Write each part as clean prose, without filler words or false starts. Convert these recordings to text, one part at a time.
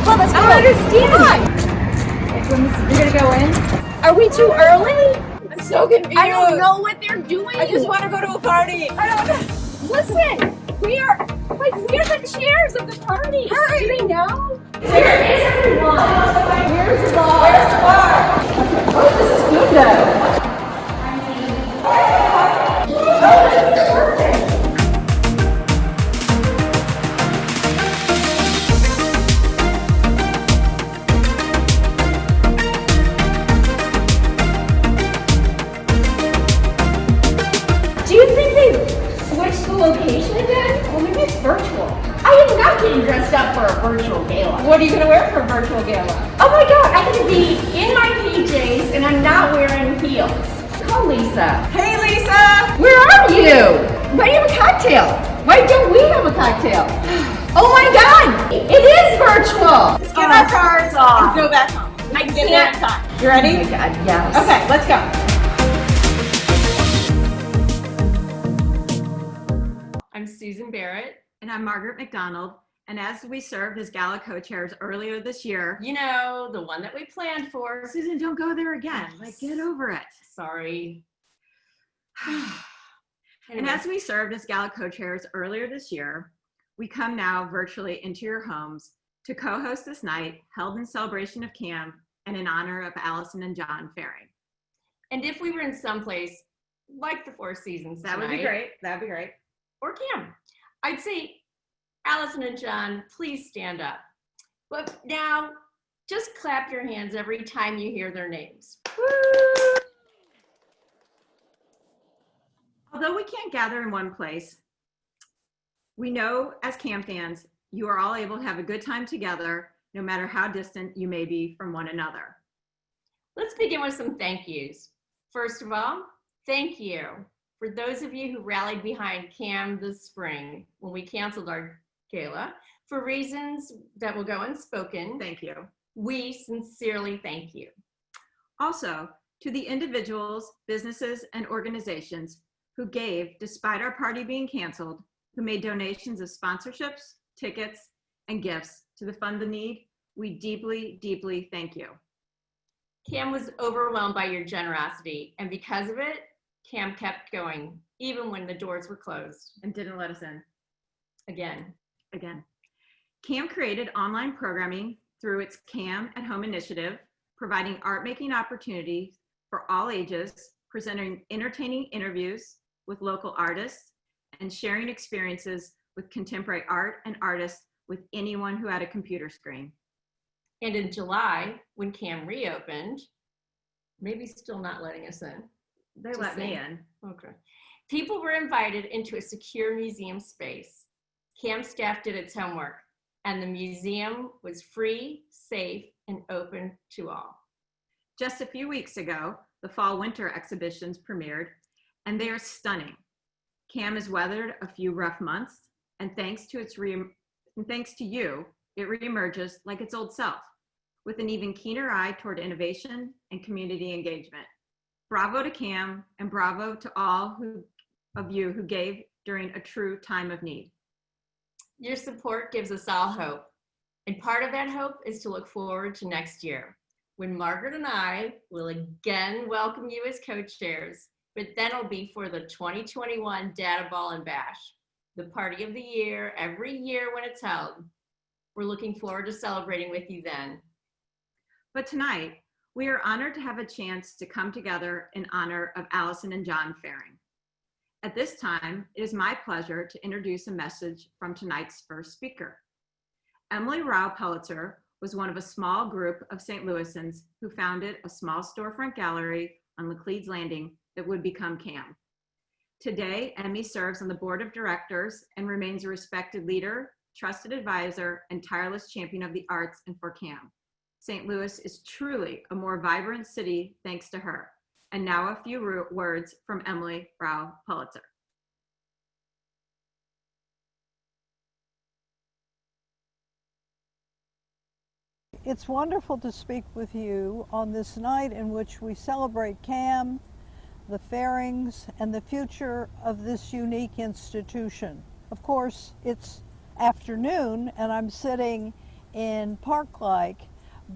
Well, let's go. I don't understand. You're gonna go in? Are we too early? I'm so confused. I don't know what they're doing. I just want to go to a party. I don't know. Listen, we're the chairs of the party. Hurry. Do they know? Where is everyone? Where's the bar? Where's the bar? Oh, this is good though. Location again? Well, maybe it's virtual. I am not getting dressed up for a virtual gala. What are you going to wear for a virtual gala? Oh my god, I'm going to be in my PJs and I'm not wearing heels. Call Lisa. Hey, Lisa. Where are you? Why do you have a cocktail? Why don't we have a cocktail? Oh my god, it is virtual. Let's get our cars off and go back home. I can get there in time. You ready? Oh my god, yes. Okay, let's go. I'm Susan Barrett. And I'm Margaret McDonald. And as we served as gala co-chairs earlier this year, You know, the one that we planned for. Susan, don't go there again. Like, get over it. Sorry. And as we served as gala co-chairs earlier this year, we come now virtually into your homes to co-host this night held in celebration of CAM and in honor of Allison and John Faring. And if we were in someplace like the Four Seasons That would be tonight, great. That would be great. or Cam, I'd say, Allison and John, please stand up. But now, just clap your hands every time you hear their names. Woo! Although we can't gather in one place, we know as CAM fans, you are all able to have a good time together, no matter how distant you may be from one another. Let's begin with some thank yous. First of all, thank you for those of you who rallied behind CAM this spring when we canceled our gala for reasons that will go unspoken. Thank you. We sincerely thank you. Also, to the individuals, businesses, and organizations who gave despite our party being canceled, who made donations of sponsorships, tickets, and gifts to fund the need, we deeply, deeply thank you. CAM was overwhelmed by your generosity, and because of it, CAM kept going, even when the doors were closed. And didn't let us in. Again. CAM created online programming through its CAM at Home initiative, providing art-making opportunities for all ages, presenting entertaining interviews with local artists, and sharing experiences with contemporary art and artists with anyone who had a computer screen. And in July, when CAM reopened, maybe still not letting us in. They let me in. Okay. People were invited into a secure museum space. CAM staff did its homework, and the museum was free, safe, and open to all. Just a few weeks ago, the fall-winter exhibitions premiered, and they are stunning. CAM has weathered a few rough months, and thanks to you, it reemerges like its old self, with an even keener eye toward innovation and community engagement. Bravo to CAM, and bravo to all of you who gave during a true time of need. Your support gives us all hope, and part of that hope is to look forward to next year, when Margaret and I will again welcome you as co-chairs, but then it'll be for the 2021 Data Ball and Bash, the party of the year, every year when it's held. We're looking forward to celebrating with you then. But tonight, we are honored to have a chance to come together in honor of Allison and John Faring. At this time, it is my pleasure to introduce a message from tonight's first speaker. Emily Rao Pellitzer was one of a small group of St. Louisans who founded a small storefront gallery on Laclede's Landing that would become CAM. Today, Emmy serves on the board of directors and remains a respected leader, trusted advisor, and tireless champion of the arts and for CAM. St. Louis is truly a more vibrant city thanks to her. And now a few words from Emily Rao Pellitzer. It's wonderful to speak with you on this night in which we celebrate CAM, the Farings, and the future of this unique institution. Of course, it's afternoon and I'm sitting in Park-like,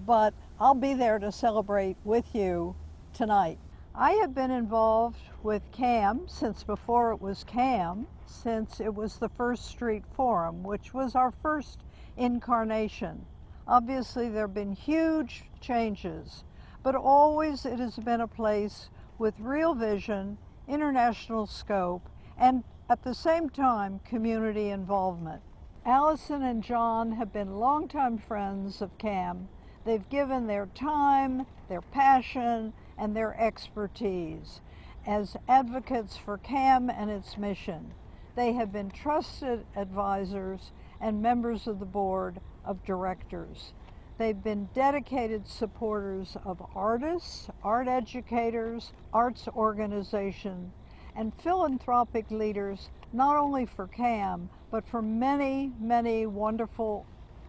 but I'll be there to celebrate with you tonight. I have been involved with CAM since before it was CAM, since it was the First Street Forum, which was our first incarnation. Obviously, there have been huge changes, but always it has been a place with real vision, international scope, and at the same time, community involvement. Allison and John have been longtime friends of CAM. They've given their time, their passion, and their expertise as advocates for CAM and its mission. They have been trusted advisors and members of the board of directors. They've been dedicated supporters of artists, art educators, arts organizations, and philanthropic leaders, not only for CAM, but for many, many wonderful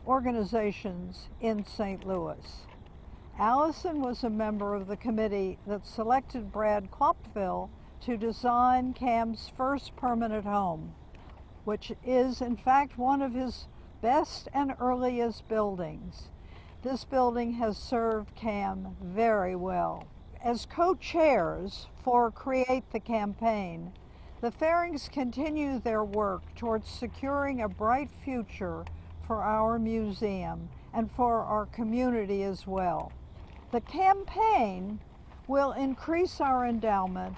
organizations in St. Louis. Allison was a member of the committee that selected Brad Klopfel to design CAM's first permanent home, which is in fact one of his best and earliest buildings. This building has served CAM very well. As co-chairs for Create the Campaign, the Fairings continue their work towards securing a bright future for our museum and for our community as well. The campaign will increase our endowment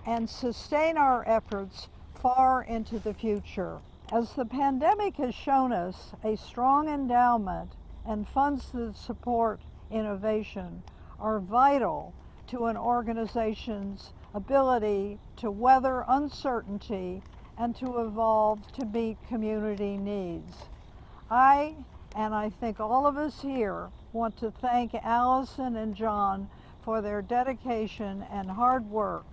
and sustain our efforts far into the future. As the pandemic has shown us, a strong endowment and funds that support innovation are vital to an organization's ability to weather uncertainty and to evolve to meet community needs. I think all of us here want to thank Allison and John for their dedication and hard work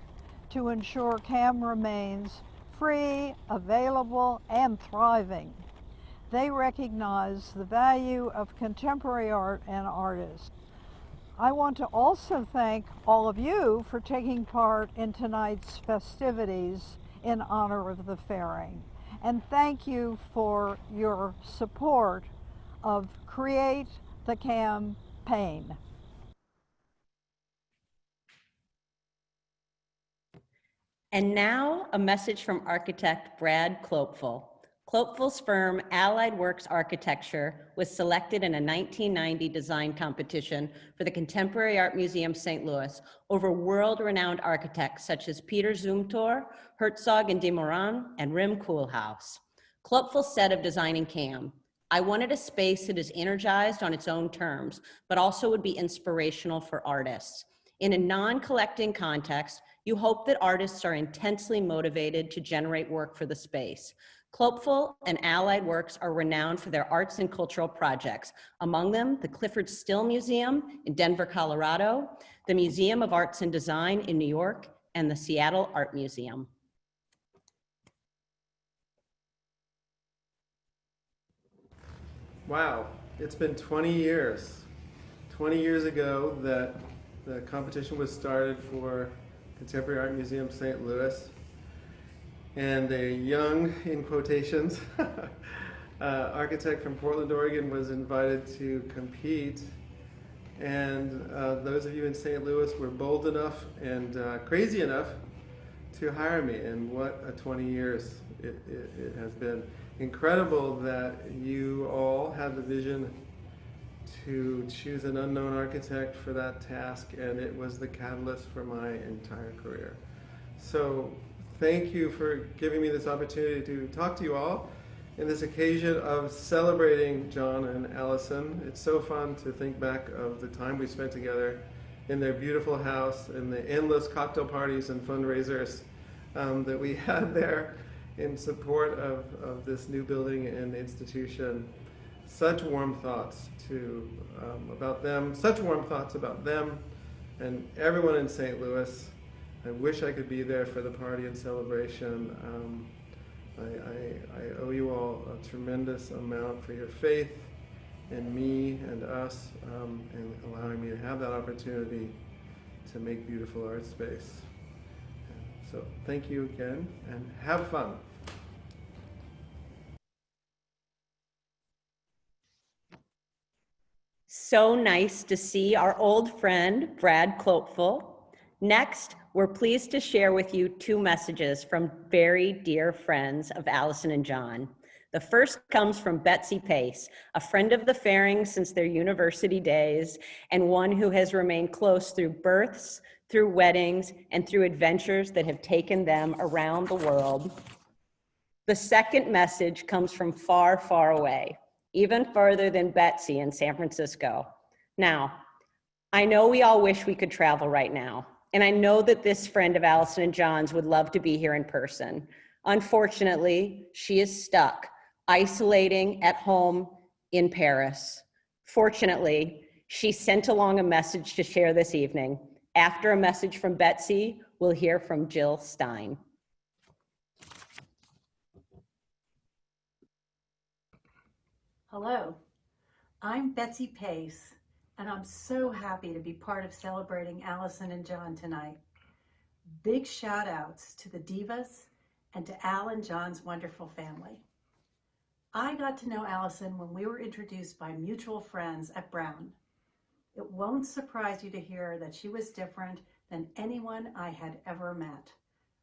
to ensure CAM remains free, available, and thriving. They recognize the value of contemporary art and artists. I want to also thank all of you for taking part in tonight's festivities in honor of the Fairing. And thank you for your support of Create the Campaign. And now a message from architect Brad Klopfel. Klopfel's firm, Allied Works Architecture, was selected in a 1990 design competition for the Contemporary Art Museum St. Louis over world-renowned architects such as Peter Zumthor, Herzog and de Moran, and Rem Koolhaas. Klopfel said of designing CAM, "I wanted a space that is energized on its own terms, but also would be inspirational for artists. In a non-collecting context, you hope that artists are intensely motivated to generate work for the space. Klopfel and Allied Works are renowned for their arts and cultural projects, among them the Clifford Still Museum in Denver, Colorado, the Museum of Arts and Design in New York, and the Seattle Art Museum." Wow, it's been 20 years. 20 years ago that the competition was started for Contemporary Art Museum St. Louis. And a young, in quotations, architect from Portland, Oregon was invited to compete. And those of you in St. Louis were bold enough and crazy enough to hire me. And what a 20 years it has been. Incredible that you all had the vision to choose an unknown architect for that task, and it was the catalyst for my entire career. So thank you for giving me this opportunity to talk to you all in this occasion of celebrating John and Allison. It's so fun to think back of the time we spent together in their beautiful house and the endless cocktail parties and fundraisers that we had there in support of this new building and institution. Such warm thoughts about them, such warm thoughts about them and everyone in St. Louis. I wish I could be there for the party and celebration. I owe you all a tremendous amount for your faith in me and us and allowing me to have that opportunity to make beautiful art space. So thank you again and have fun. So nice to see our old friend, Brad Klopfel. Next, we're pleased to share with you two messages from very dear friends of Allison and John. The first comes from Betsy Pace, a friend of the Fairings since their university days, and one who has remained close through births, through weddings, and through adventures that have taken them around the world. The second message comes from far, far away, even farther than Betsy in San Francisco. Now, I know we all wish we could travel right now, and I know that this friend of Allison and John's would love to be here in person. Unfortunately, she is stuck, isolating at home in Paris. Fortunately, she sent along a message to share this evening. After a message from Betsy, we'll hear from Jill Stein. Hello, I'm Betsy Pace, and I'm so happy to be part of celebrating Allison and John tonight. Big shout outs to the Divas and to Al and John's wonderful family. I got to know Allison when we were introduced by mutual friends at Brown. It won't surprise you to hear that she was different than anyone I had ever met.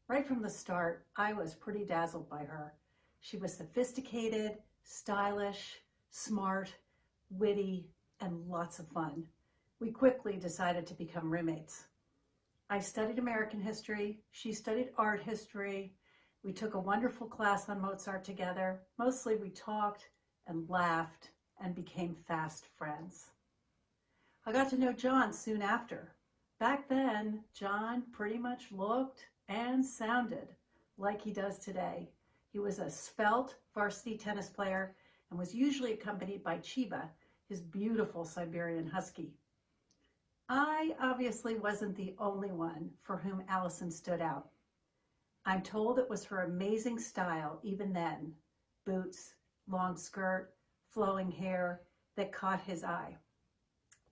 Right from the start, I was pretty dazzled by her. She was sophisticated, stylish, smart, witty, and lots of fun. We quickly decided to become roommates. I studied American history, she studied art history. We took a wonderful class on Mozart together. Mostly we talked and laughed and became fast friends. I got to know John soon after. Back then, John pretty much looked and sounded like he does today. He was a svelte varsity tennis player and was usually accompanied by Chiba, his beautiful Siberian husky. I obviously wasn't the only one for whom Allison stood out. I'm told it was her amazing style even then, boots, long skirt, flowing hair, that caught his eye.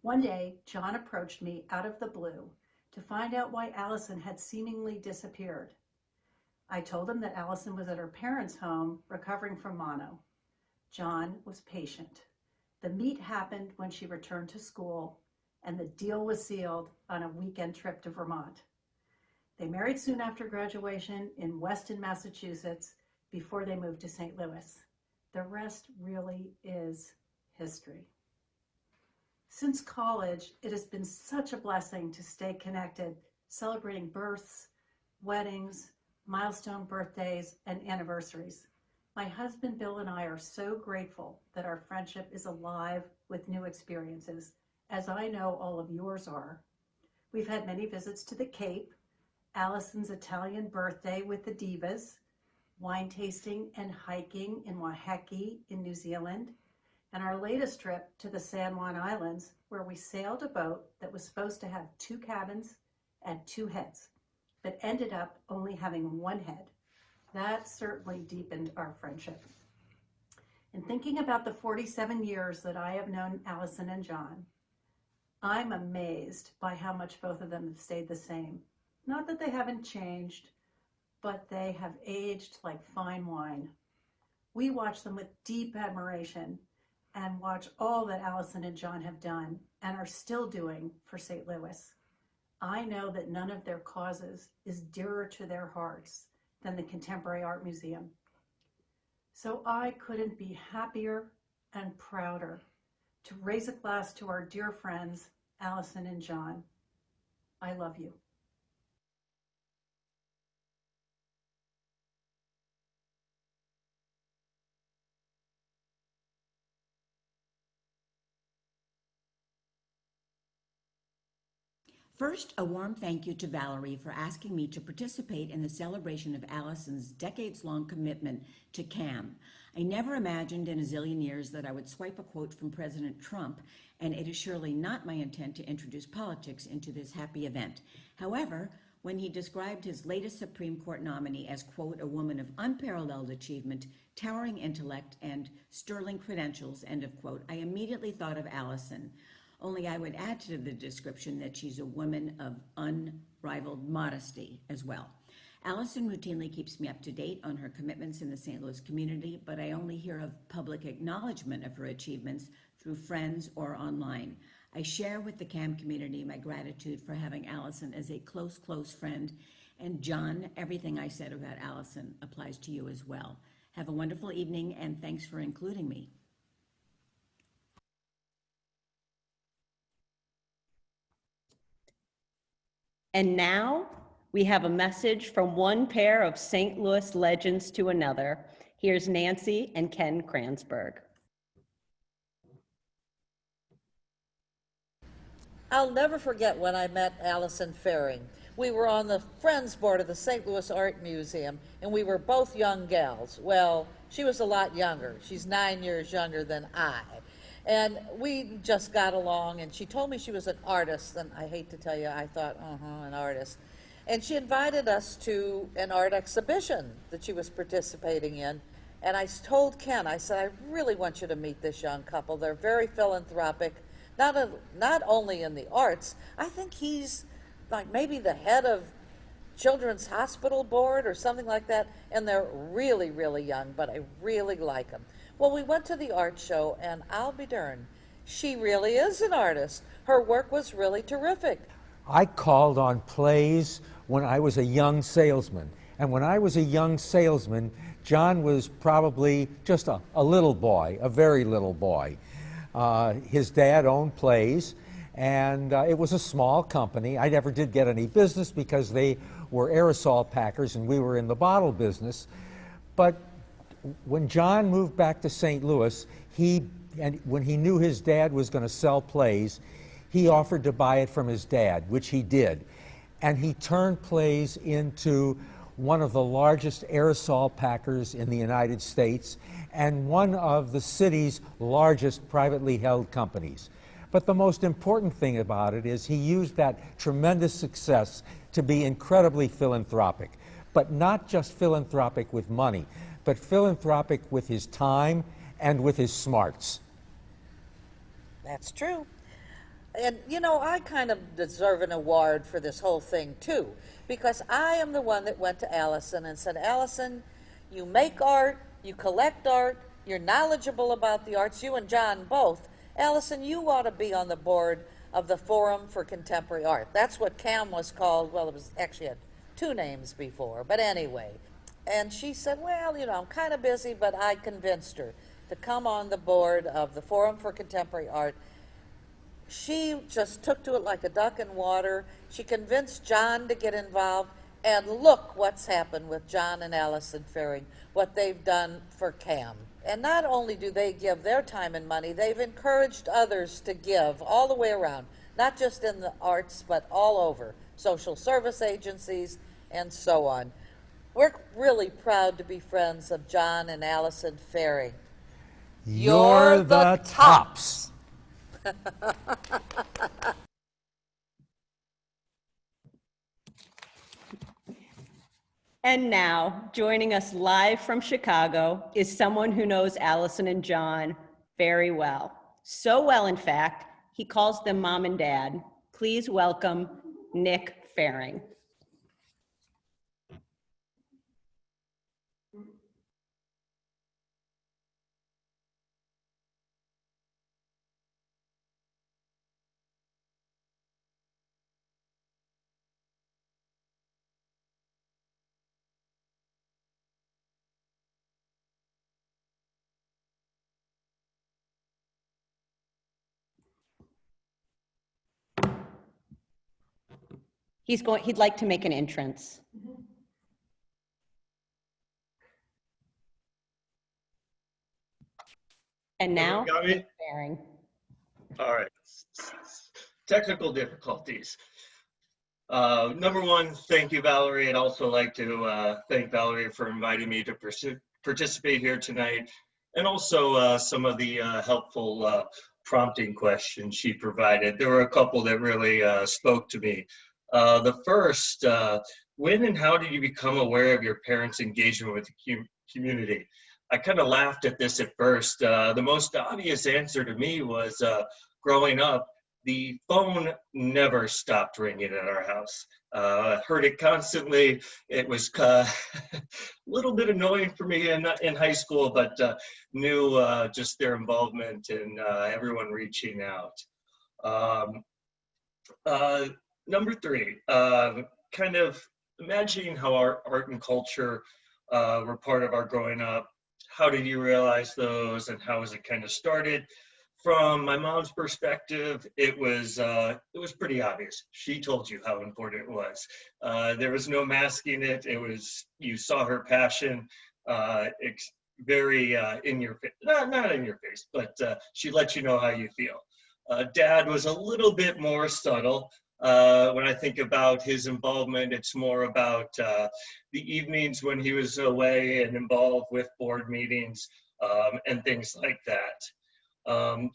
One day, John approached me out of the blue to find out why Allison had seemingly disappeared. I told him that Allison was at her parents' home recovering from mono. John was patient. The meet happened when she returned to school, and the deal was sealed on a weekend trip to Vermont. They married soon after graduation in Weston, Massachusetts, before they moved to St. Louis. The rest really is history. Since college, it has been such a blessing to stay connected, celebrating births, weddings, milestone birthdays, and anniversaries. My husband Bill and I are so grateful that our friendship is alive with new experiences, as I know all of yours are. We've had many visits to the Cape, Allison's Italian birthday with the Divas, wine tasting and hiking in Waiheke in New Zealand, and our latest trip to the San Juan Islands, where we sailed a boat that was supposed to have 2 cabins and 2 heads, but ended up only having 1 head. That certainly deepened our friendship. In thinking about the 47 years that I have known Allison and John, I'm amazed by how much both of them have stayed the same. Not that they haven't changed, but they have aged like fine wine. We watch them with deep admiration and watch all that Allison and John have done and are still doing for St. Louis. I know that none of their causes is dearer to their hearts than the Contemporary Art Museum. So I couldn't be happier and prouder to raise a glass to our dear friends, Allison and John. I love you. First, a warm thank you to Valerie for asking me to participate in the celebration of Allison's decades-long commitment to CAM. I never imagined in a zillion years that I would swipe a quote from President Trump, and it is surely not my intent to introduce politics into this happy event. However, when he described his latest Supreme Court nominee as, quote, a woman of unparalleled achievement, towering intellect, and sterling credentials, end of quote, I immediately thought of Allison. Only I would add to the description that she's a woman of unrivaled modesty as well. Allison routinely keeps me up to date on her commitments in the St. Louis community, but I only hear of public acknowledgement of her achievements through friends or online. I share with the CAM community my gratitude for having Allison as a close, close friend. And John, everything I said about Allison applies to you as well. Have a wonderful evening, and thanks for including me. And now we have a message from one pair of St. Louis legends to another. Here's Nancy and Ken Kranzberg. I'll never forget when I met Allison Faring. We were on the Friends Board of the St. Louis Art Museum, and we were both young gals. Well, she was a lot younger. She's 9 years younger than I. And we just got along, and she told me she was an artist, and I hate to tell you, I thought, an artist. And she invited us to an art exhibition that she was participating in. And I told Ken, I said, I really want you to meet this young couple. They're very philanthropic, not only in the arts. I think he's like maybe the head of Children's Hospital Board or something like that. And they're really, really young, but I really like them. Well, we went to the art show, and I'll be darned, she really is an artist. Her work was really terrific. I called on plays when I was a young salesman. And when I was a young salesman, John was probably just a little boy, a very little boy. His dad owned plays, and it was a small company. I never did get any business because they were aerosol packers and we were in the bottle business. But when John moved back to St. Louis, when he knew his dad was going to sell plays, he offered to buy it from his dad, which he did. And he turned plays into one of the largest aerosol packers in the United States and one of the city's largest privately held companies. But the most important thing about it is he used that tremendous success to be incredibly philanthropic, but not just philanthropic with money, but philanthropic with his time and with his smarts. That's true. And, you know, I kind of deserve an award for this whole thing, too, because I am the one that went to Allison and said, Allison, you make art, you collect art, you're knowledgeable about the arts, you and John both. Allison, you ought to be on the board of the Forum for Contemporary Art. That's what CAM was called. Well, it was actually had two names before, but anyway. And she said, well, you know, I'm kind of busy, but I convinced her to come on the board of the Forum for Contemporary Art. She just took to it like a duck in water. She convinced John to get involved, and look what's happened with John and Allison Faring, what they've done for CAM. And not only do they give their time and money, they've encouraged others to give all the way around, not just in the arts, but all over, social service agencies and so on. We're really proud to be friends of John and Allison Faring. You're the tops. And now, joining us live from Chicago is someone who knows Allison and John very well. So well, in fact, he calls them mom and dad. Please welcome Nick Faring. He'd like to make an entrance. And now, Faring. All right. Technical difficulties. Number one, thank you, Valerie. I'd also like to thank Valerie for inviting me to participate here tonight, and also some of the helpful prompting questions she provided. There were a couple that really spoke to me. The first, when and how did you become aware of your parents' engagement with the community? I kind of laughed at this at first. The most obvious answer to me was growing up, the phone never stopped ringing at our house. Heard it constantly. It was a little bit annoying for me in high school, but knew just their involvement and everyone reaching out. Number three, kind of imagining how art and culture were part of our growing up. How did you realize those, and how was it kind of started? From my mom's perspective, it was pretty obvious. She told you how important it was. There was no masking it. It was, you saw her passion, very in your face, not in your face, but she let you know how you feel. Dad was a little bit more subtle. When I think about his involvement, it's more about the evenings when he was away and involved with board meetings and things like that.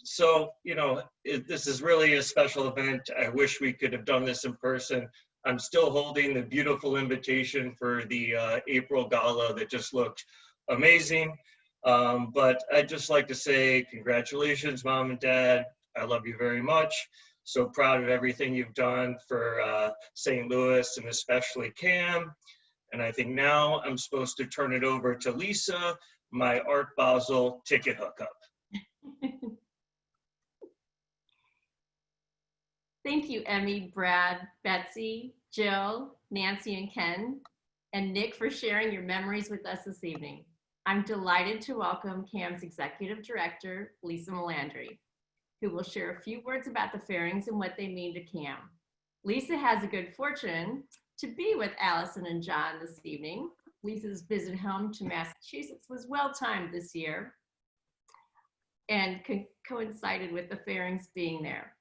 So, you know, this is really a special event. I wish we could have done this in person. I'm still holding the beautiful invitation for the April gala that just looked amazing. But I'd just like to say congratulations, Mom and Dad. I love you very much. So proud of everything you've done for St. Louis and especially Cam. And I think now I'm supposed to turn it over to Lisa, my Art Basel ticket hookup. Thank you, Emmy, Brad, Betsy, Jill, Nancy, and Ken, and Nick for sharing your memories with us this evening. I'm delighted to welcome CAM's Executive Director, Lisa Melandri, who will share a few words about the Fairings and what they mean to CAM. Lisa has a good fortune to be with Allison and John this evening. Lisa's visit home to Massachusetts was well-timed this year and coincided with the Fairings being there.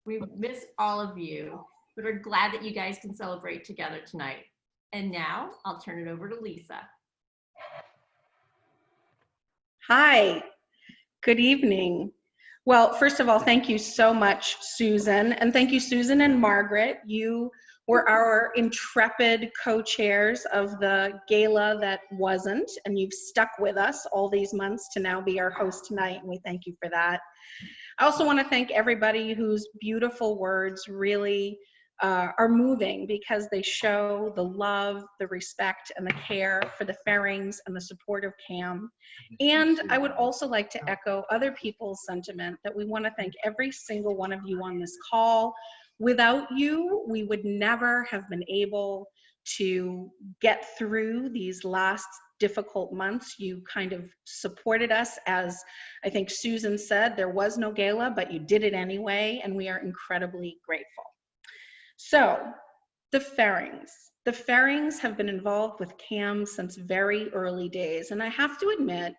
We miss all of you, but are glad that you guys can celebrate together tonight. And now I'll turn it over to Lisa. Hi, good evening. Well, first of all, thank you so much, Susan. And thank you, Susan and Margaret. You were our intrepid co-chairs of the gala that wasn't, and you've stuck with us all these months to now be our host tonight, and we thank you for that. I also want to thank everybody whose beautiful words really are moving, because they show the love, the respect, and the care for the Fairings and the support of CAM. And I would also like to echo other people's sentiment that we want to thank every single one of you on this call. Without you, we would never have been able to get through these last difficult months. You kind of supported us. As I think Susan said, there was no gala, but you did it anyway, and we are incredibly grateful. So, the Fairings. The Fairings have been involved with CAM since very early days, and I have to admit,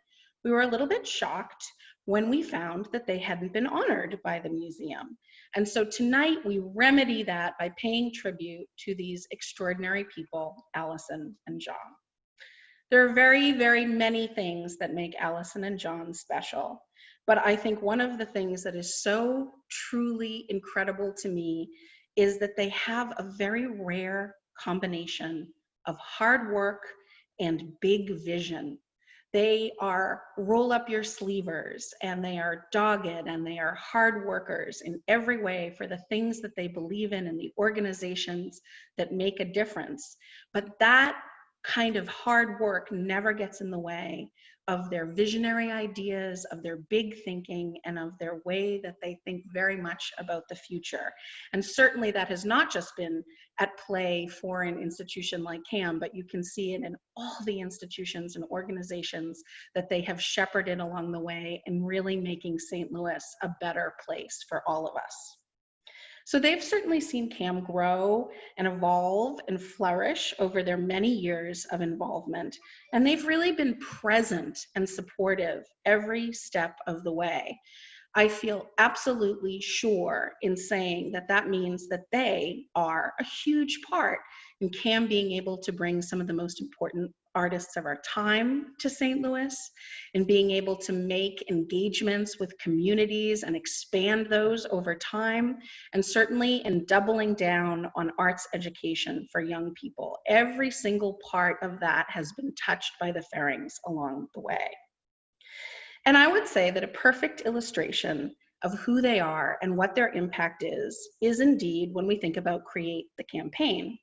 we were a little bit shocked when we found that they hadn't been honored by the museum. And so tonight we remedy that by paying tribute to these extraordinary people, Allison and John. There are very, very many things that make Allison and John special, but I think one of the things that is so truly incredible to me is that they have a very rare combination of hard work and big vision. They are roll up your sleevers, and they are dogged, and they are hard workers in every way for the things that they believe in and the organizations that make a difference. But that kind of hard work never gets in the way of their visionary ideas, of their big thinking, and of their way that they think very much about the future. And certainly that has not just been at play for an institution like CAM, but you can see it in all the institutions and organizations that they have shepherded along the way in really making St. Louis a better place for all of us. So they've certainly seen CAM grow and evolve and flourish over their many years of involvement. And they've really been present and supportive every step of the way. I feel absolutely sure in saying that that means that they are a huge part in CAM being able to bring some of the most important artists of our time to St. Louis, and being able to make engagements with communities and expand those over time, and certainly in doubling down on arts education for young people. Every single part of that has been touched by the Fairings along the way. And I would say that a perfect illustration of who they are and what their impact is indeed when we think about Create the Campaign.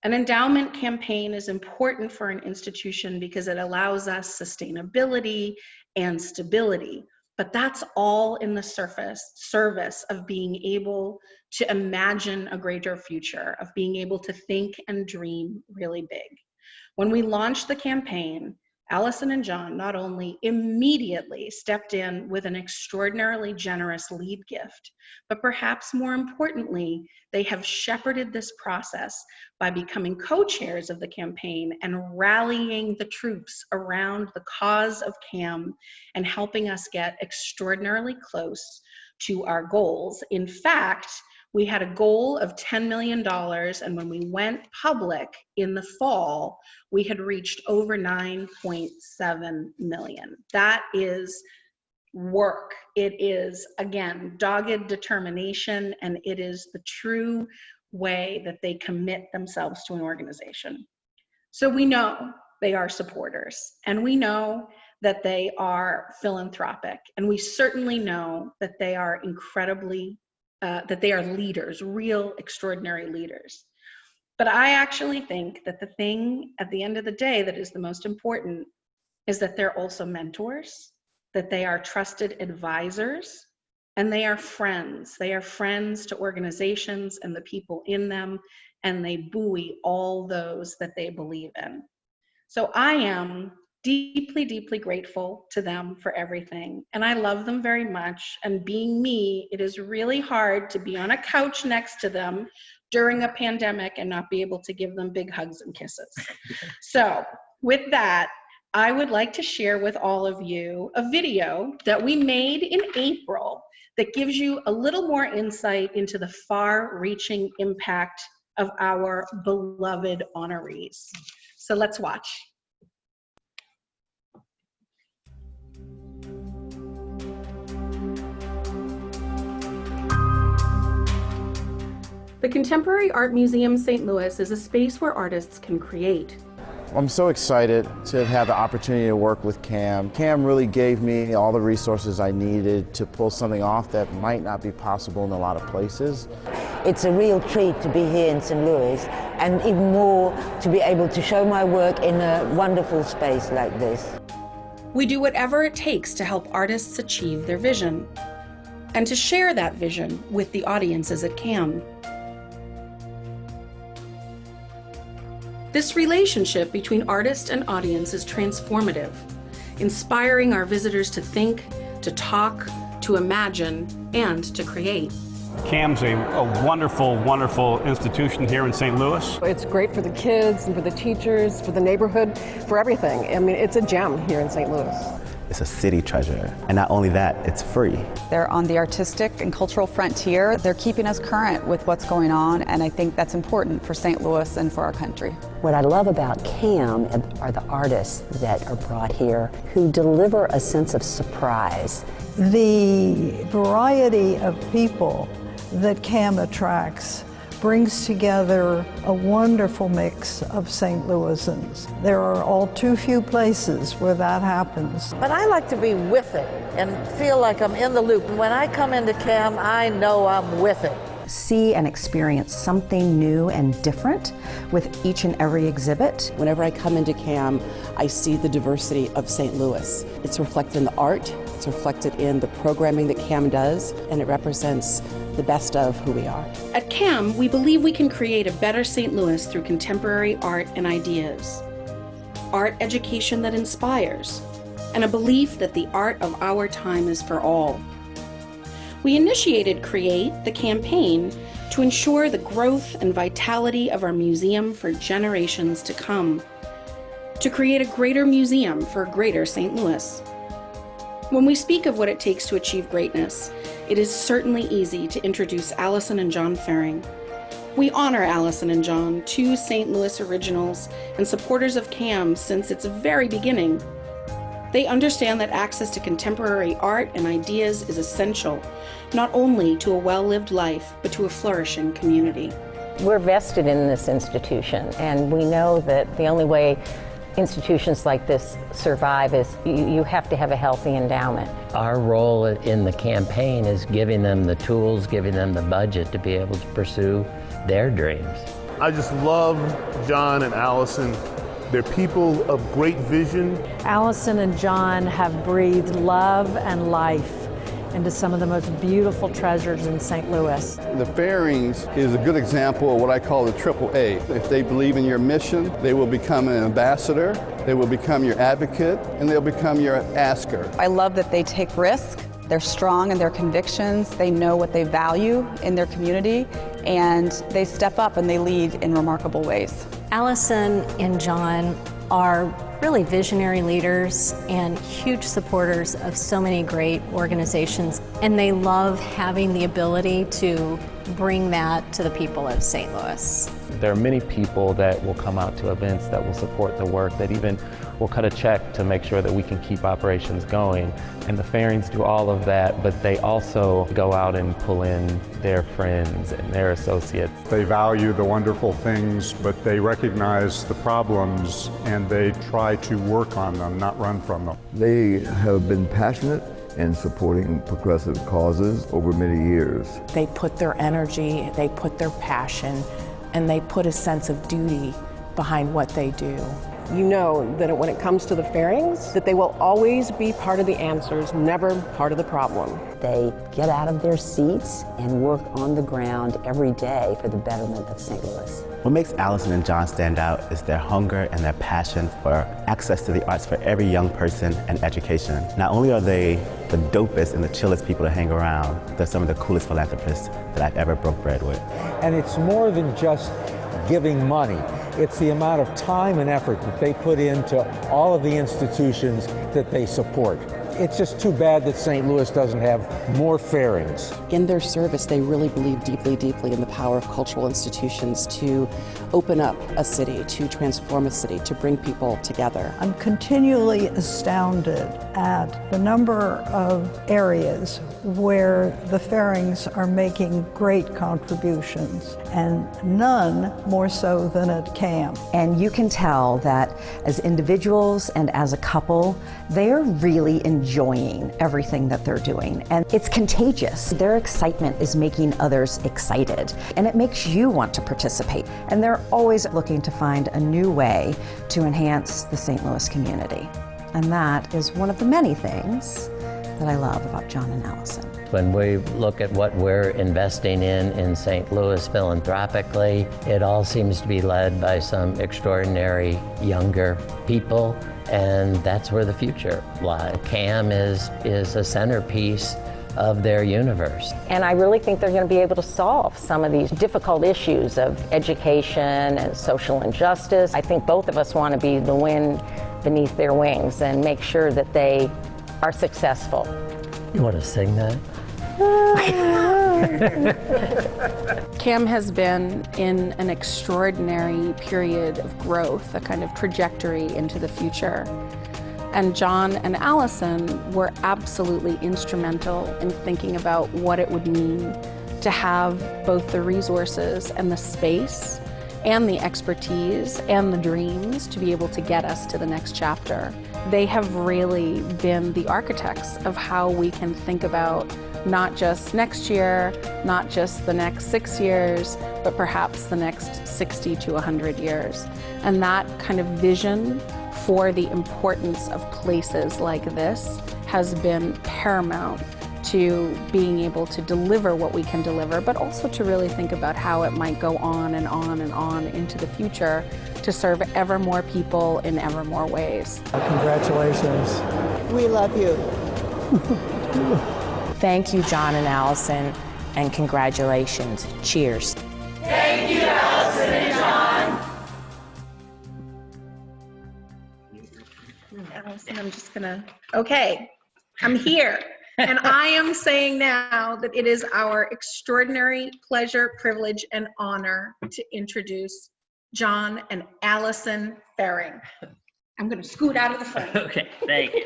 An endowment campaign is important for an institution because it allows us sustainability and stability, but that's all in the service of being able to imagine a greater future, of being able to think and dream really big. When we launched the campaign, Allison and John not only immediately stepped in with an extraordinarily generous lead gift, but perhaps more importantly, they have shepherded this process by becoming co-chairs of the campaign and rallying the troops around the cause of CAM and helping us get extraordinarily close to our goals. In fact, we had a goal of $10 million, and when we went public in the fall, we had reached over 9.7 million. That is work. It is, again, dogged determination, and it is the true way that they commit themselves to an organization. So we know they are supporters, and we know that they are philanthropic, and we certainly know that they are incredibly that they are leaders, real extraordinary leaders. But I actually think that the thing at the end of the day that is the most important is that they're also mentors, that they are trusted advisors, and they are friends. They are friends to organizations and the people in them, and they buoy all those that they believe in. So I am deeply, deeply grateful to them for everything. And I love them very much. And being me, it is really hard to be on a couch next to them during a pandemic and not be able to give them big hugs and kisses. So with that, I would like to share with all of you a video that we made in April that gives you a little more insight into the far-reaching impact of our beloved honorees. So let's watch. The Contemporary Art Museum St. Louis is a space where artists can create. I'm so excited to have the opportunity to work with CAM. CAM really gave me all the resources I needed to pull something off that might not be possible in a lot of places. It's a real treat to be here in St. Louis, and even more to be able to show my work in a wonderful space like this. We do whatever it takes to help artists achieve their vision, and to share that vision with the audiences at CAM. This relationship between artist and audience is transformative, inspiring our visitors to think, to talk, to imagine, and to create. CAM's a wonderful, wonderful institution here in St. Louis. It's great for the kids and for the teachers, for the neighborhood, for everything. I mean, it's a gem here in St. Louis. It's a city treasure. And not only that, it's free. They're on the artistic and cultural frontier. They're keeping us current with what's going on, and I think that's important for St. Louis and for our country. What I love about CAM are the artists that are brought here who deliver a sense of surprise. The variety of people that CAM attracts brings together a wonderful mix of St. Louisans. There are all too few places where that happens. But I like to be with it and feel like I'm in the loop. And when I come into CAM, I know I'm with it. See and experience something new and different with each and every exhibit. Whenever I come into CAM, I see the diversity of St. Louis. It's reflected in the art, it's reflected in the programming that CAM does, and it represents the best of who we are. At CAM, we believe we can create a better St. Louis through contemporary art and ideas, art education that inspires, and a belief that the art of our time is for all. We initiated Create the campaign to ensure the growth and vitality of our museum for generations to come, to create a greater museum for a greater St. Louis. When we speak of what it takes to achieve greatness, it is certainly easy to introduce Allison and John Faring. We honor Allison and John, two St. Louis originals and supporters of CAM since its very beginning. They understand that access to contemporary art and ideas is essential, not only to a well-lived life, but to a flourishing community. We're vested in this institution, and we know that the only way institutions like this survive is you have to have a healthy endowment. Our role in the campaign is giving them the tools, giving them the budget to be able to pursue their dreams. I just love John and Allison. They're people of great vision. Allison and John have breathed love and life into some of the most beautiful treasures in St. Louis. The Fairings is a good example of what I call the triple A. If they believe in your mission, they will become an ambassador, they will become your advocate, and they'll become your asker. I love that they take risk. They're strong in their convictions. They know what they value in their community, and they step up and they lead in remarkable ways. Allison and John are really visionary leaders and huge supporters of so many great organizations, and they love having the ability to bring that to the people of St. Louis. There are many people that will come out to events that will support the work, that even will cut a check to make sure that we can keep operations going. And the Fairings do all of that, but they also go out and pull in their friends and their associates. They value the wonderful things, but they recognize the problems and they try to work on them, not run from them. They have been passionate in supporting progressive causes over many years. They put their energy, they put their passion, and they put a sense of duty behind what they do. You know that when it comes to the Fairings, that they will always be part of the answers, never part of the problem. They get out of their seats and work on the ground every day for the betterment of St. Louis. What makes Allison and John stand out is their hunger and their passion for access to the arts for every young person and education. Not only are they the dopest and the chillest people to hang around, they're some of the coolest philanthropists that I've ever broke bread with. And it's more than just giving money. It's the amount of time and effort that they put into all of the institutions that they support. It's just too bad that St. Louis doesn't have more Fairings. In their service, they really believe deeply, deeply in the power of cultural institutions to open up a city, to transform a city, to bring people together. I'm continually astounded at the number of areas where the Fairings are making great contributions, and none more so than at CAM. And you can tell that as individuals and as a couple, they're really enjoying everything that they're doing. And it's contagious. Their excitement is making others excited. And it makes you want to participate. And they're always looking to find a new way to enhance the St. Louis community. And that is one of the many things that I love about John and Allison. When we look at what we're investing in St. Louis philanthropically, it all seems to be led by some extraordinary younger people, and that's where the future lies. CAM is a centerpiece of their universe. And I really think they're going to be able to solve some of these difficult issues of education and social injustice. I think both of us want to be the wind beneath their wings and make sure that they are successful. You want to sing that? CAM has been in an extraordinary period of growth, a kind of trajectory into the future. And John and Allison were absolutely instrumental in thinking about what it would mean to have both the resources and the space and the expertise and the dreams to be able to get us to the next chapter. They have really been the architects of how we can think about not just next year, not just the next 6 years, but perhaps the next 60 to 100 years. And that kind of vision for the importance of places like this has been paramount to being able to deliver what we can deliver, but also to really think about how it might go on and on and on into the future to serve ever more people in ever more ways. Congratulations. We love you. Thank you, John and Allison, and congratulations. Cheers. Thank you, Allison and John. Allison, I'm just gonna, okay, I'm here. And I am saying now that it is our extraordinary pleasure, privilege, and honor to introduce John and Allison Faring. I'm going to scoot out of the front. Okay, thank you.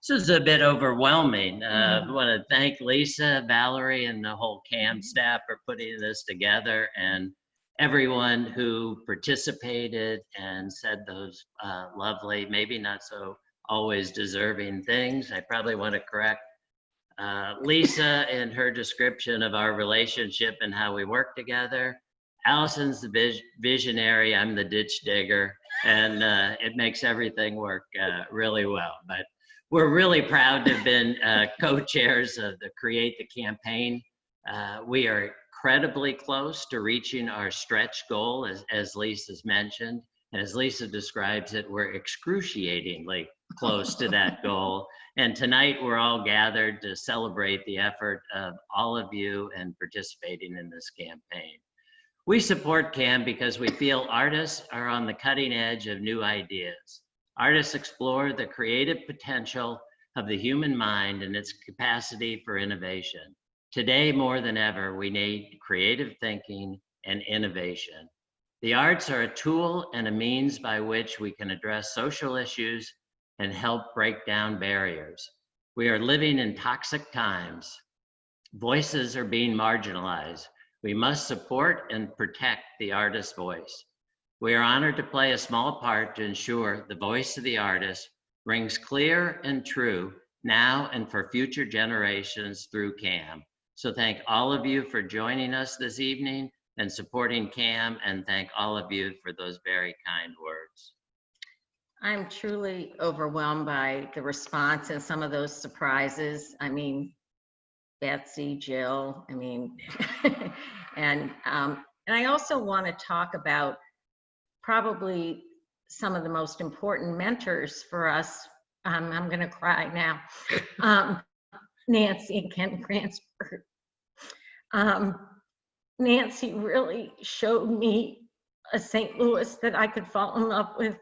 This is a bit overwhelming. I want to thank Lisa, Valerie, and the whole CAM staff for putting this together. And everyone who participated and said those lovely, maybe not so always deserving things. I probably want to correct Lisa in her description of our relationship and how we work together. Allison's the visionary, I'm the ditch digger, and it makes everything work really well. But we're really proud to have been co-chairs of the Create the Campaign. We are incredibly close to reaching our stretch goal, as Lisa's mentioned. And as Lisa describes it, we're excruciatingly close to that goal. And tonight we're all gathered to celebrate the effort of all of you and participating in this campaign. We support CAM because we feel artists are on the cutting edge of new ideas. Artists explore the creative potential of the human mind and its capacity for innovation. Today, more than ever, we need creative thinking and innovation. The arts are a tool and a means by which we can address social issues and help break down barriers. We are living in toxic times. Voices are being marginalized. We must support and protect the artist's voice. We are honored to play a small part to ensure the voice of the artist rings clear and true now and for future generations through CAM. So thank all of you for joining us this evening and supporting CAM, and thank all of you for those very kind words. I'm truly overwhelmed by the response and some of those surprises. I mean, Betsy, Jill, I mean, and I also want to talk about probably some of the most important mentors for us. I'm going to cry now. Nancy and Ken Cransford. Nancy really showed me a St. Louis that I could fall in love with.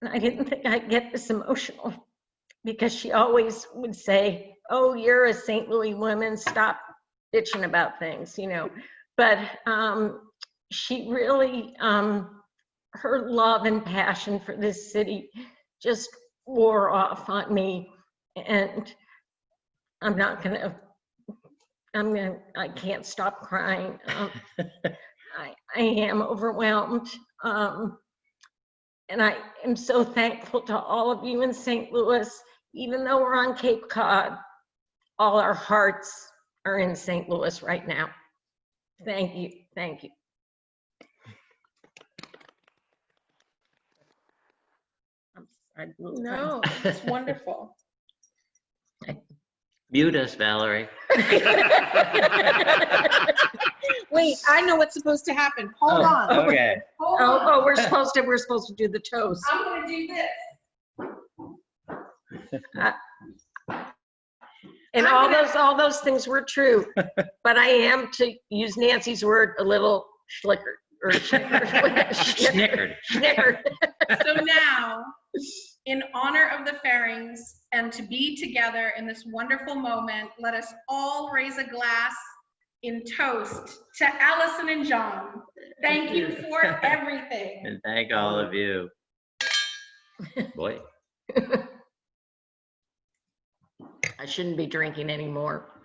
And I didn't think I'd get this emotional because she always would say, oh, you're a St. Louis woman, stop bitching about things, you know. But she really, her love and passion for this city just wore off on me. And I can't stop crying. I am overwhelmed. And I am so thankful to all of you in St. Louis. Even though we're on Cape Cod, all our hearts are in St. Louis right now. Thank you, thank you. No, it's wonderful. Mute us, Valerie. Wait, I know what's supposed to happen. Hold on. Okay. Hold on. Oh, we're supposed to do the toast. I'm gonna do this. And all those things were true, but I am, to use Nancy's word, a little schlickered or Snickered. So now, in honor of the Fairings and to be together in this wonderful moment, let us all raise a glass in toast to Allison and John. Thank you for everything. And thank all of you. Boy. I shouldn't be drinking anymore.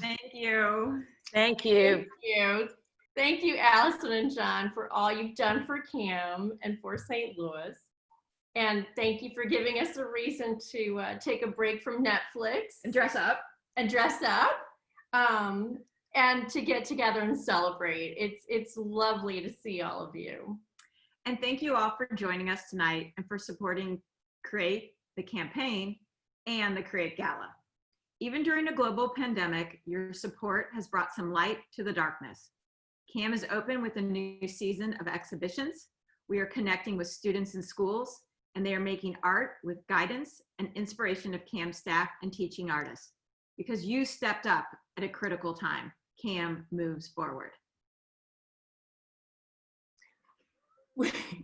Thank you. Thank you. Thank you. Thank you, Allison and John, for all you've done for CAM and for St. Louis. And thank you for giving us a reason to take a break from Netflix. And dress up. And to get together and celebrate. It's lovely to see all of you. And thank you all for joining us tonight and for supporting Create the Campaign and the Create Gala. Even during a global pandemic, your support has brought some light to the darkness. CAM is open with a new season of exhibitions. We are connecting with students in schools, and they are making art with guidance and inspiration of CAM staff and teaching artists. Because you stepped up at a critical time, CAM moves forward.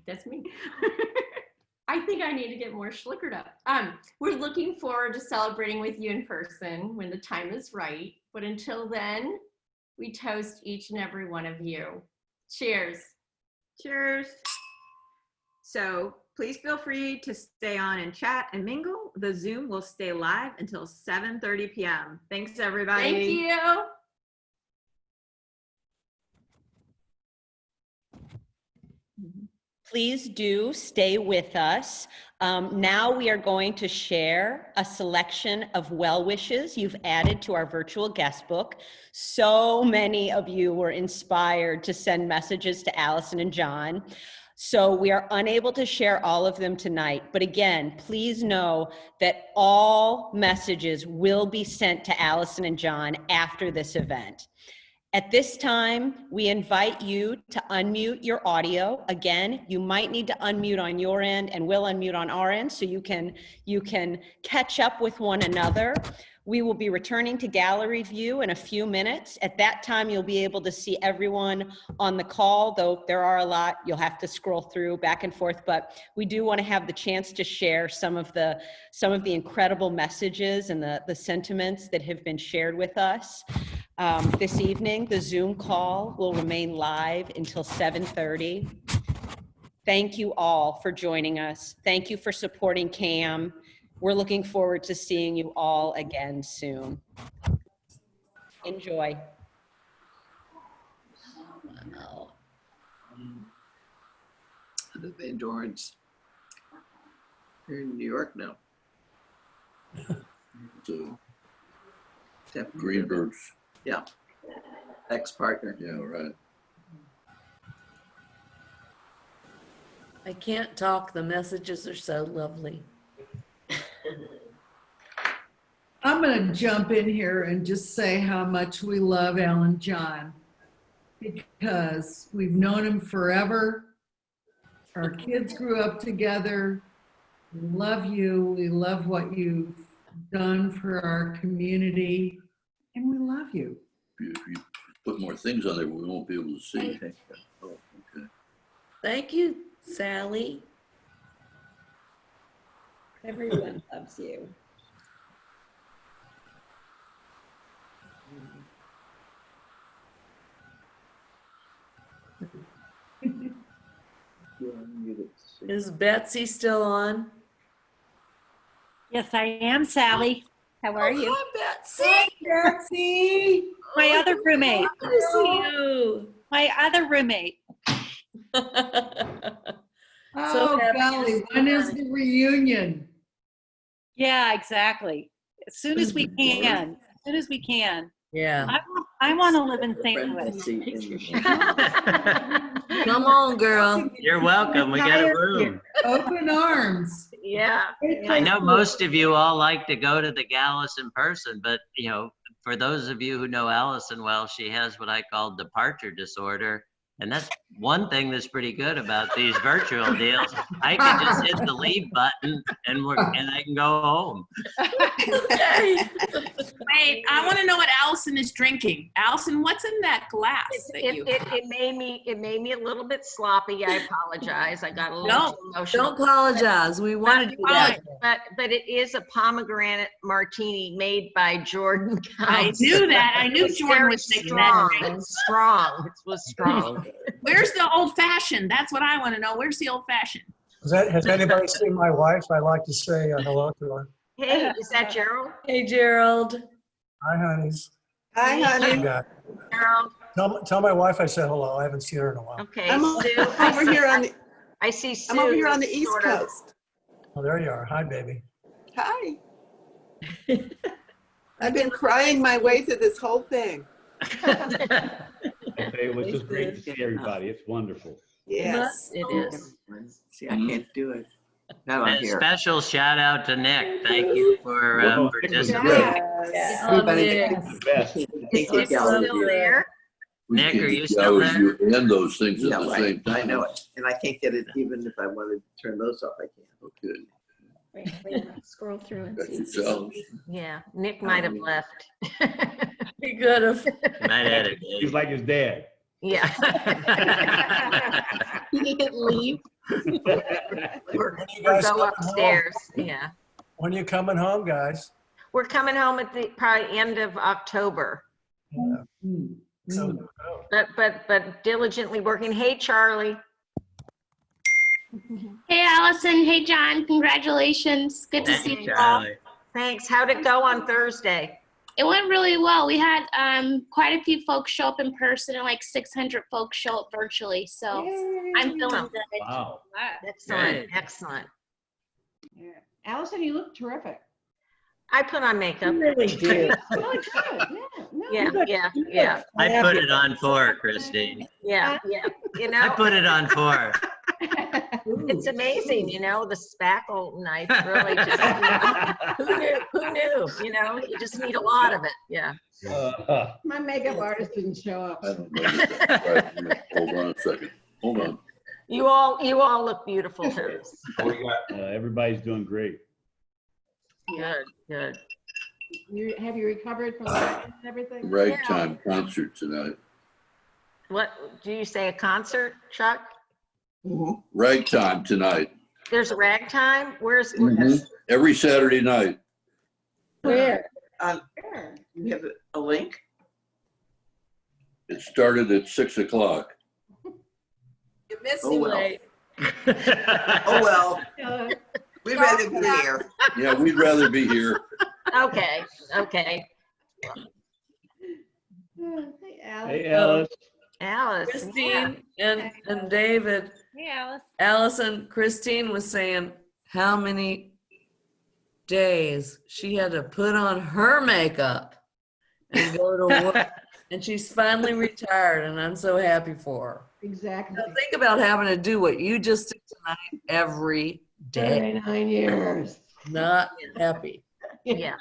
That's me. I think I need to get more schlickered up. We're looking forward to celebrating with you in person when the time is right. But until then, we toast each and every one of you. Cheers. Cheers. So please feel free to stay on and chat and mingle. The Zoom will stay live until 7:30 p.m. Thanks, everybody. Thank you. Please do stay with us. Now we are going to share a selection of well wishes you've added to our virtual guest book. So many of you were inspired to send messages to Allison and John. So we are unable to share all of them tonight. But again, please know that all messages will be sent to Allison and John after this event. At this time, we invite you to unmute your audio. Again, you might need to unmute on your end, and we'll unmute on our end so you can catch up with one another. We will be returning to gallery view in a few minutes. At that time, you'll be able to see everyone on the call, though there are a lot. You'll have to scroll through back and forth, but we do want to have the chance to share some of the incredible messages and the sentiments that have been shared with us. This evening, the Zoom call will remain live until 7:30. Thank you all for joining us. Thank you for supporting CAM. We're looking forward to seeing you all again soon. Enjoy. Wow. The Van Dorns. They're in New York now. So, Definitely. Greenberg's. Yeah. Ex-partner. Yeah, right. I can't talk. The messages are so lovely. I'm going to jump in here and just say how much we love Alan John, because we've known him forever. Our kids grew up together. We love you. We love what you've done for our community, and we love you. If you put more things on there, we won't be able to see. Oh, okay. Thank you, Sally. Everyone loves you. Is Betsy still on? Yes, I am, Sally. How are you? Hi, Betsy. Hi, Betsy. My other roommate. Good to see you. My other roommate. Oh, golly, when is the reunion? Yeah, exactly. As soon as we can. As soon as we can. Yeah. I want to live in St. Louis. Come on, girl. You're welcome. We got a room. Open arms. Yeah. I know most of you all like to go to the galas in person, but you know, for those of you who know Allison well, she has what I call departure disorder. And that's one thing that's pretty good about these virtual deals. I can just hit the leave button and I can go home. Wait, I want to know what Allison is drinking. Allison, what's in that glass? It made me a little bit sloppy. I apologize. I got a little too emotional. Don't apologize. We wanted to do that. But it is a pomegranate martini made by Jordan. I knew that. I knew Jordan was making that drink. Strong. It was strong. Where's the old fashioned? That's what I want to know. Where's the old fashioned? Has anybody seen my wife? I'd like to say hello to her. Hey, is that Gerald? Hey, Gerald. Hi, honeys. Hi, honey. Gerald. Tell my wife I said hello. I haven't seen her in a while. Okay. I'm over here on the. I see Sue. I'm over here on the East Coast. Oh, there you are. Hi, baby. Hi. I've been crying my way through this whole thing. Okay, it was just great to see everybody. It's wonderful. Yes, it is. See, I can't do it. Now I'm And a here. special shout out to Nick. Thank you for participating. Yes. The best. Is Nick still there? Nick, are you The still hours there? you end those things at Yeah, the right. same time. I know it. And I can't get it even if I wanted to turn those off, I can't. Okay. Wait, scroll through and Got see. yourselves. Yeah, Nick might have left. He could have. Might have it. He's like his dad. Yeah. He didn't leave. Or go upstairs. Yeah. When are you coming home, guys? We're coming home at the probably end of October. So, But diligently working. Hey, Charlie. Hey, Allison. Hey, John. Congratulations. Good to see you all. Thanks. How'd it go on Thursday? It went really well. We had quite a few folks show up in person and like 600 folks show up virtually. So I'm feeling good. Wow. Excellent, excellent. Yeah. Allison, you look terrific. I put on makeup. You really do. Really good. Yeah, yeah. I put it on 4, Christine. Yeah. You know, I put it on 4. it's amazing, you know, the spackle knife really just, who knew, you know, you just need a lot of it. Yeah. My makeup artist didn't show up. I don't know. Hold on a second. Hold on. You all look beautiful too. Everybody's doing great. Good. Have you recovered from that and everything? Ragtime concert tonight. What, do you say a concert, Chuck? Ragtime tonight. There's a ragtime? Where's Every Saturday night. Where? You have a link? It started at 6 o'clock. You're missing Oh, well. late. Oh, well. We'd rather be here. Yeah, we'd rather be here. Okay. Hey, Alice. Alice. Christine and David. Hey, Alice. Allison, Christine was saying how many days she had to put on her makeup and go to work. And she's finally retired, and I'm so happy for her. Exactly. Now think about having to do what you just did tonight every day. 39 years. Not happy. Yeah.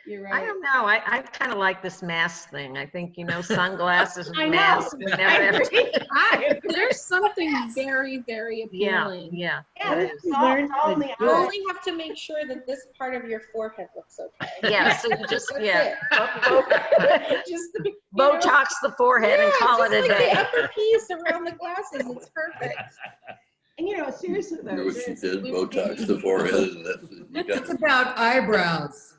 You're right. I don't know. I kind of like this mask thing. I think, you know, sunglasses and I know. masks. We never have to- There's something very, very appealing. Yeah. You only have to make sure that this part of your forehead looks okay. Yeah, so you just, That's it. Just, you know, Botox the forehead and call it a just like day. the upper piece around the glasses. It's perfect. And you know, seriously You know though, what she did? Botox the forehead. And you got It's about eyebrows.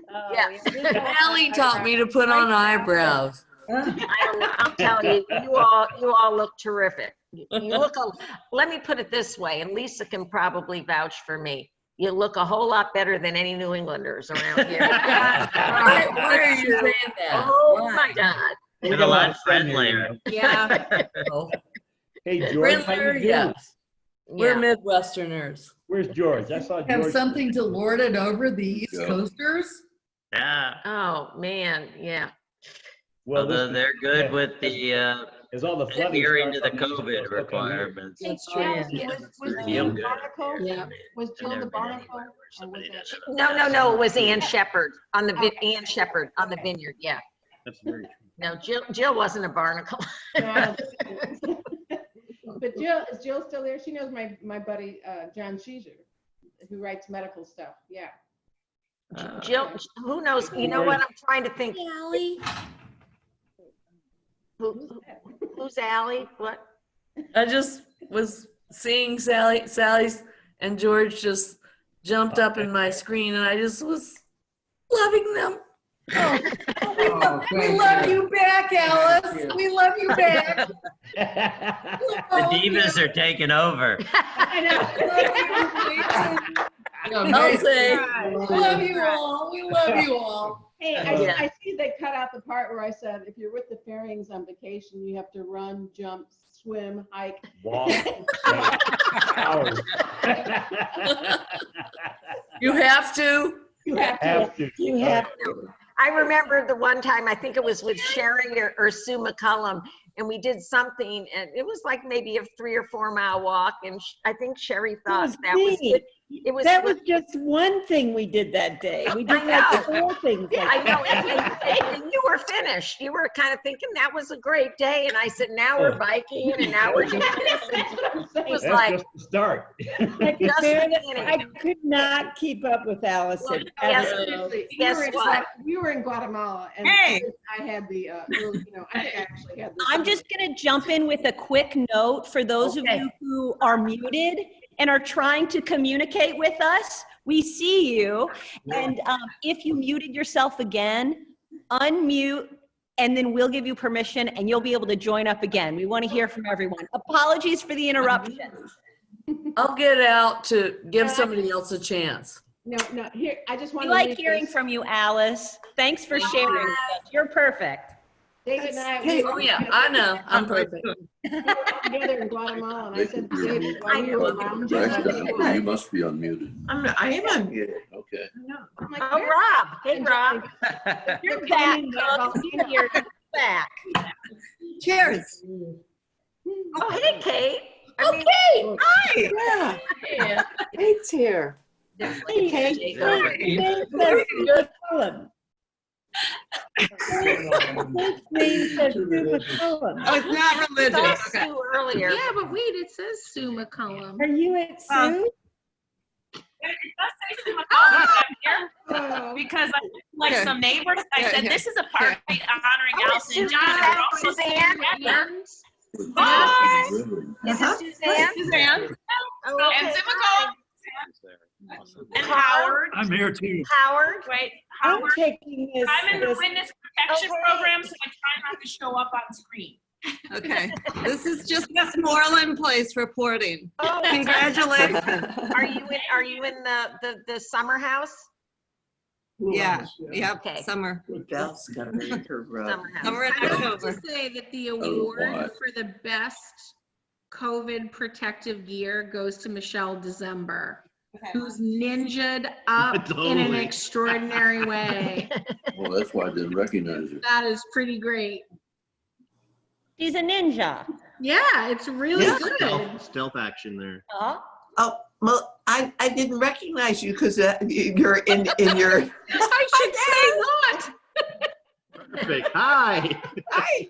Allie taught me to put on eyebrows. I'll tell you, you all look terrific. You look, let me put it this way, and Lisa can probably vouch for me. You look a whole lot better than any New Englanders around here. Why are you saying that? Oh my God. And a lot friendlier. Yeah. Hey, George, how you doing? Yes. We're Midwesterners. Where's George? I saw George. Have something to lord it over the East Yeah. Coasters? Yeah. Oh man, yeah. Well, Although listen, they're good with the as all the flooding adhering to starts the on East COVID Coast, they'll come here. requirements. It's Hey, true. Allison, was Feel Jill good. Barnacle? Yeah. Was Jill Never the been Barnacle? anywhere where Or somebody was does it- No, it was Ann Shepherd on the Ann Shepherd on the vineyard. Yeah. That's very true. No, Jill wasn't a barnacle. No. But Jill, is Jill still there? She knows my buddy, John Sheezer, who writes medical stuff. Yeah. Jill, who knows? You know what? I'm trying to think. Allie. Who's Allie? What? I just was seeing Sally's and George just jumped up in my screen, and I just was loving them. We love you back, Alice. We love you back. The divas are taking over. I know. I'll say. We love you all. We love you all. Hey, Yeah. I see they cut out the part where I said, if you're with the Fairings on vacation, you have to run, jump, swim, hike. Walk. Hours. You have to. You have to. Have to. You have to. I remember the one time, I think it was with Sherry or Sue McCullum, and we did something, and it was like maybe a 3 or 4 mile walk, and I think Sherry thought that was good. It was That was just one thing we did that day. We did like 4 things. I know, and you were finished. You were kind of thinking that was a great day, and I said, now we're biking, and now we're doing this. It was That's like, just the start. I could, Just barely- beginning. I could not keep up with Allison. Yes, Seriously, guess what? We were in Guatemala, and Hey. I had the, you know, I think I actually had the. I'm just going to jump in with a quick note for those of you who are muted and are trying to communicate with us. We see you. And if you muted yourself again, unmute, and then we'll give you permission and you'll be able to join up again. We want to hear from everyone. Apologies for the interruption. I'll get out to give somebody else a chance. No, here, I just want We to like leave hearing this. from you, Alice. Thanks for Thank sharing you. with us. You're perfect. David and I, Hey, oh yeah, I know. I'm perfect. we were together in Guatemala, and I said to David, while I we know. were lounging, Rashda, you must be unmuted. I am unmuted. Okay. I'm like, Oh, "Where-" Rob. Hey, Rob. You're They're back, claiming that Cook. volcano. You're back. Cheers. Oh, hey, Kate. I mean, Okay, hi. Yeah, Yeah. Kate's here. there's like a takeover. Oh, it's not I religious. saw Sue earlier. Yeah, but wait, it says Sue McCullum. Are you at Sue? It does say Sue McCollum down here because I like Here. some neighbors. I Here, said here. this is a party honoring Oh, Allison and Suzanne, John. We're also Suzanne. together. Hi. Ribbon. Is it Suzanne? Suzanne Oh, and okay. Sue McCollum and Howard. I'm here too. Howard, wait, Howard. taking this. I'm in the witness protection Okay. program, so I try not to show up on screen. Okay, this is just Westmoreland Place reporting. Oh, Congratulations. Are you in the summer house? Yeah, yep, Okay. summer. Belle's got to make her rub. Summer house. Summer in I have October. to say that the why? award for the best COVID protective gear goes to Michelle December, who's ninja'd up in an Totally. extraordinary way. Well, that's why I didn't recognize her. That is pretty great. She's a ninja. Yeah, it's really Yeah. good. Stealth action there. Oh, well, I didn't recognize you because you're in your. I should say not. Perfect. Hi. Hi.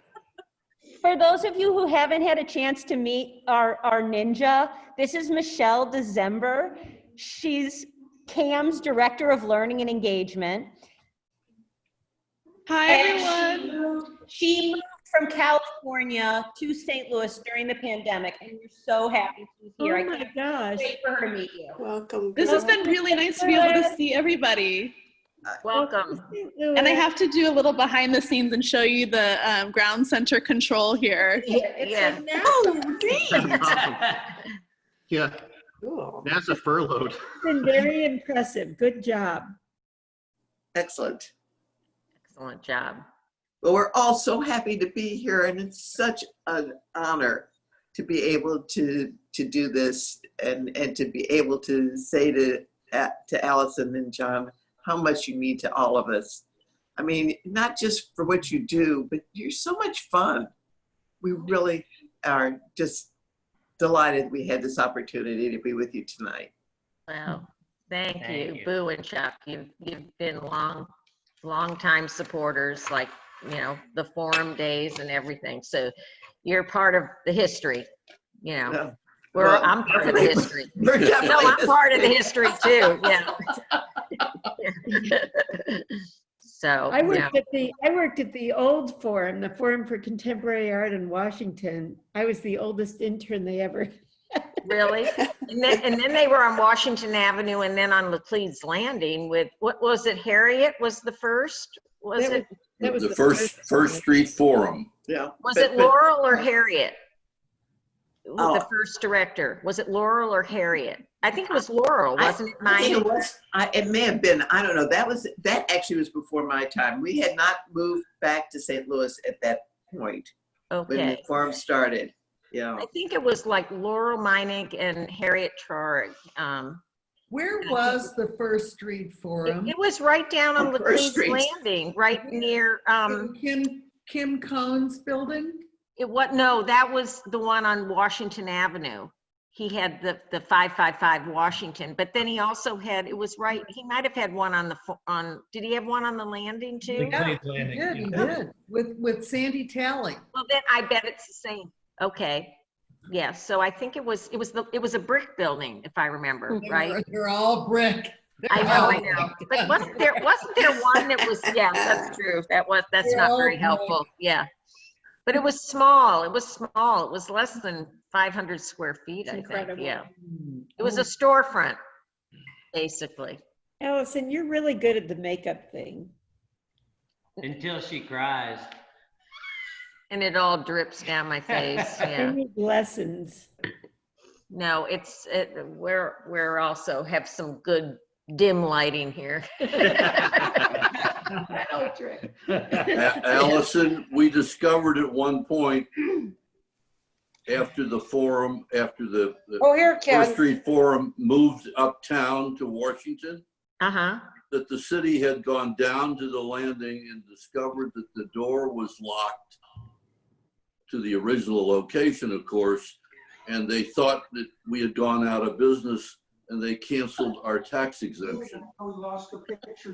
For those of you who haven't had a chance to meet our ninja, this is Michelle December. She's CAM's Director of Learning and Engagement. Hi, And everyone. She moved from California to St. Louis during the pandemic, and we're so happy she's here. I can't gosh. wait for her to meet you. Welcome. This has been really nice to be able to see everybody. Welcome. And I have to do a little behind the scenes and show you the ground center control here. Yeah. Oh, neat. Awesome. Yeah. Cool. NASA furloughed. Been very impressive. Good job. Excellent. Excellent job. Well, we're all so happy to be here, and it's such an honor to be able to do this and to be able to say to Allison and John how much you mean to all of us. I mean, not just for what you do, but you're so much fun. We really are just delighted we had this opportunity to be with you tonight. Well, thank Thank you, you. Boo and Chuck. You've been long time supporters, like, you know, the forum days and everything. So you're part of the history, you know. Yeah. I'm part of the history. We're No, definitely I'm part of the history too, yeah. So, I yeah. worked at the old forum, the Forum for Contemporary Art in Washington. I was the oldest intern they ever. Really? And then they were on Washington Avenue and then on Laclede's Landing with, what was it, Harriet was the first? Was That it, That was The First Street Forum. Yeah. was but- it Laurel or Harriet? Oh. The first director, was it Laurel or Harriet? I think it was Laurel, wasn't it? I think Mine. it was. It may have been. I don't know. That actually was before my time. We had not moved back to St. Louis at that point when the Okay. forum started. Yeah. I think it was like Laurel Meinig and Harriet Trarig. Where was the First Street Forum? It was right down on First Laclede's Street. Landing, right near, Kim Cohn's building? no, that was the one on Washington Avenue. He had the 555 Washington, but then he also had, it was right, he might have had one did he have one on the landing too? Yeah, he did, with Sandy Talley. Well, then I bet it's the same. Okay. Yeah, so I think it was a brick building, if I remember, right? They're all brick. I know. But wasn't there one that was, yeah, that's true. That's not very helpful. Yeah. But it was small. It was less than 500 square feet, I think. Incredible. Yeah. It was a storefront, basically. Allison, you're really good at the makeup thing. Until she cries. And it all drips down my face. I Yeah. need lessons. No, we're also have some good, dim lighting here. That old trick. Allison, we discovered at one point after the forum, after the Oh, here, Ken. First Street Forum moved uptown to Washington, that the city had gone down to the landing and discovered that the door was locked to the original location, of course, and they thought that we had gone out of business and they canceled our tax exemption.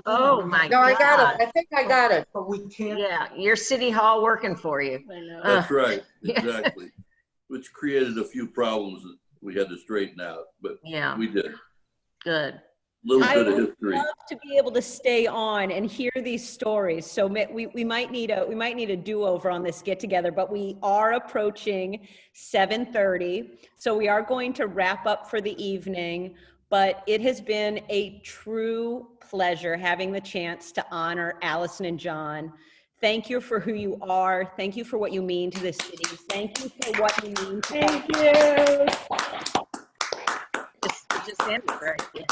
Oh my No, God. I got it. I think I got it. But we can't. Yeah, your city hall working for you. That's right, exactly. Which created a few problems that we had to straighten out, but Yeah. we did. Good. Little I bit of would history. love to be able to stay on and hear these stories. So we might need a do-over on this get together, but we are approaching 7:30. So we are going to wrap up for the evening, but it has been a true pleasure having the chance to honor Allison and John. Thank you for who you are. Thank you for what you mean to this city. Thank you for what you mean to Thank you. Just end it, right? Yeah.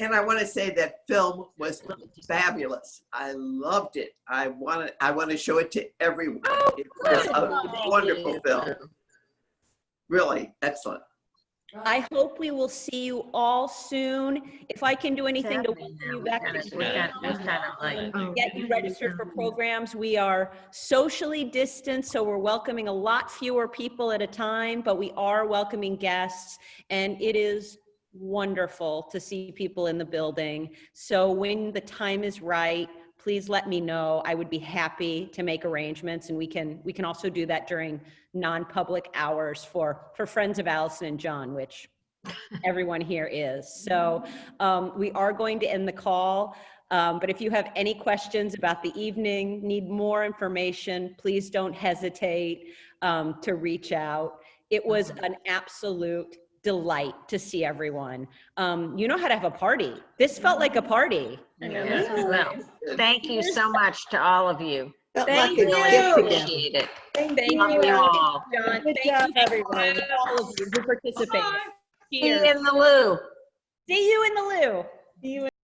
And I want to say that film was fabulous. I loved it. I want to show it to everyone. It was a wonderful film. Really excellent. I hope we will see you all soon. If I can do anything to welcome you back to get you registered for programs, we are socially distanced, so we're welcoming a lot fewer people at a time, but we are welcoming guests, and it is wonderful to see people in the building. So when the time is right, please let me know. I would be happy to make arrangements, and we can also do that during non-public hours for friends of Allison and John, which everyone here is. So we are going to end the call, but if you have any questions about the evening, need more information, please don't hesitate to reach out. It was an absolute delight to see everyone. You know how to have a party. This felt like a party. Well, thank you so much to all of you. Thank Really you. appreciate it. Thank Love you, you all. John. Good Thank job, you, everyone. all of you who participated. See you in the loo. See you in the loo. See you